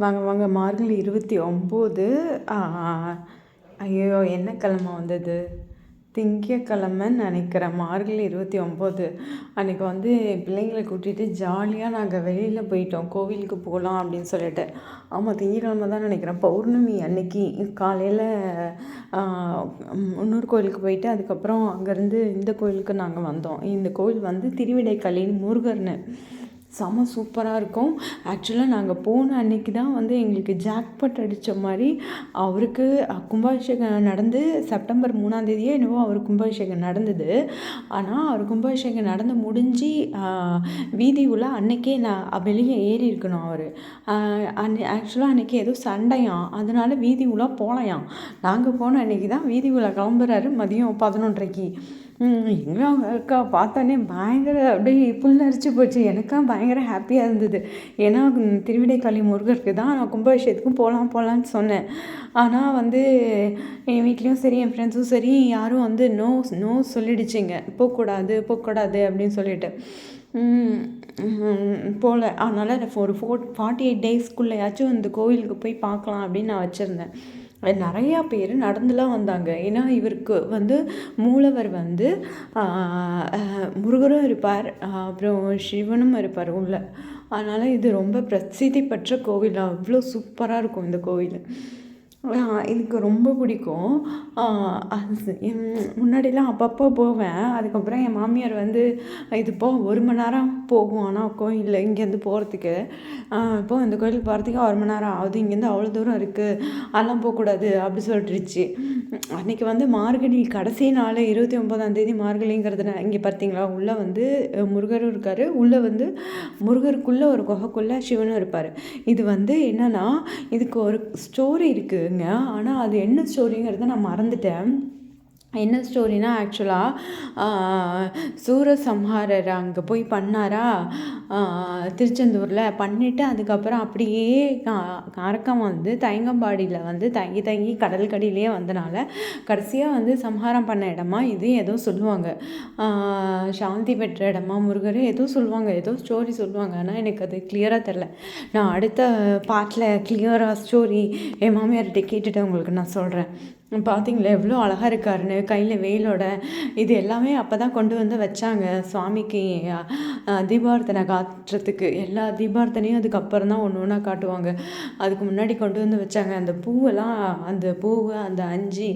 வாங்க வாங்க மார்கழி 29. ஐயோ, என்ன கிழமை வந்தது? திங்கக்கிழமைன்னு நினைக்கிறேன். மார்கழி 29 அன்றைக்கி வந்து பிள்ளைங்களை கூட்டிகிட்டு ஜாலியாக நாங்கள் வெளியில் போயிட்டோம். கோவிலுக்கு போகலாம் அப்படின்னு சொல்லிட்டு. ஆமாம், திங்கக்கிழமை தான் நினைக்கிறேன். பௌர்ணமி அன்னைக்கு காலையில் இன்னொரு கோயிலுக்கு போயிட்டு அதுக்கப்புறம் அங்கேருந்து இந்த கோயிலுக்கு நாங்கள் வந்தோம். இந்த கோயில் வந்து திருவிடைக்கல்லின்னு முருகர்னு செம சூப்பராக இருக்கும். ஆக்சுவலாக நாங்கள் போன அன்னைக்கு தான் வந்து எங்களுக்கு ஜாக்பாட் அடித்த மாதிரி அவருக்கு கும்பாபிஷேகம் நடந்து செப்டம்பர் 3 என்னவோ அவர் கும்பாபிஷேகம் நடந்தது. ஆனால் அவர் கும்பாபிஷேகம் நடந்து முடிஞ்சு வீதி உலா அன்னைக்கே நான் வெளியே ஏறி இருக்கணும். அவர் ஆக்சுவலாக அன்றைக்கி ஏதோ சண்டையாம், அதனால வீதி உலா போகலையாம். நாங்கள் போன அன்றைக்கி தான் வீதி உலா கிளம்புறாரு மதியம் 11:30. எங்கே அக்கா பார்த்தோன்னே பயங்கர அப்படியே புல்லரிச்சு போச்சு. எனக்கா பயங்கர ஹாப்பியாக இருந்தது. ஏன்னா திருவிடைக்காளி முருகருக்கு தான் நான் கும்பாபிஷேகத்துக்கும் போகலான்னு சொன்னேன். ஆனால் வந்து என் வீட்லேயும் சரி என் ஃப்ரெண்ட்ஸும் சரி யாரும் வந்து நோ சொல்லிடுச்சிங்க. போகக்கூடாது அப்படின்னு சொல்லிட்டு போகல. அதனால் ஒரு 48 டேஸ்க்குள்ளேயாச்சும் இந்த கோவிலுக்கு போய் பார்க்கலாம் அப்படின்னு நான் வச்சுருந்தேன். நிறையா பேர் நடந்துலாம் வந்தாங்க. ஏன்னா இவருக்கு வந்து மூலவர் வந்து முருகரும் இருப்பார், அப்புறம் சிவனும் இருப்பார் உள்ள. அதனால் இது ரொம்ப பிரசித்தி பெற்ற கோவில். அவ்வளோ சூப்பராக இருக்கும் இந்த கோவில். எனக்கு ரொம்ப பிடிக்கும். முன்னாடிலாம் அப்பப்போ போவேன். அதுக்கப்புறம் என் மாமியார் வந்து இது 1 மணி நேரம் போகும். ஆனால் கோயில் இங்கேருந்து போகிறதுக்கு இப்போ இந்த கோயிலுக்கு போகிறதுக்கு 1 மணி நேரம் ஆகுது, இங்கேருந்து அவ்வளோ தூரம் இருக்குது, அதெல்லாம் போகக்கூடாது அப்படி சொல்லிட்டுருச்சு. அன்றைக்கி வந்து மார்கழி கடைசி நாள் 29ஆம் மார்கழிங்கிறதுனா இங்கே பார்த்தீங்களா, உள்ளே வந்து முருகரும் இருக்கார். உள்ளே வந்து முருகருக்குள்ளே ஒரு குகைக்குள்ளே சிவனும் இருப்பார். இது வந்து என்னென்னா இதுக்கு ஒரு ஸ்டோரி இருக்குங்க. ஆனால் அது என்ன ஸ்டோரிங்கிறத நான் மறந்துட்டேன். என்ன ஸ்டோரினா, ஆக்சுவலாக சூரசம்ஹாரர் அங்கே போய் பண்ணாரா திருச்செந்தூரில் பண்ணிவிட்டு அதுக்கப்புறம் அப்படியே அரக்கம் வந்து தயங்கம்பாடியில் வந்து தங்கி கடற்கடியிலே வந்தனால கடைசியாக வந்து சம்ஹாரம் பண்ண இடமா இது ஏதோ சொல்லுவாங்க. சாந்தி பெற்ற இடமா முருகர் ஏதோ சொல்லுவாங்க, ஏதோ ஸ்டோரி சொல்லுவாங்க. ஆனால் எனக்கு அது கிளியராக தெரில. நான் அடுத்த பாட்டில் கிளியராக ஸ்டோரி என் மாமியார்கிட்ட கேட்டுட்டு உங்களுக்கு நான் சொல்கிறேன். பார்த்தீங்களா எவ்வளோ அழகாக இருக்காருன்னு, கையில் வேலோட. இது எல்லாமே அப்போ தான் கொண்டு வந்து வச்சாங்க சுவாமிக்கு தீபார்த்தனை காட்டுறதுக்கு. எல்லா தீபார்த்தனையும் அதுக்கப்புறம் தான் ஒன்று ஒன்றா காட்டுவாங்க. அதுக்கு முன்னாடி கொண்டு வந்து வச்சாங்க அந்த பூவெல்லாம், அந்த 5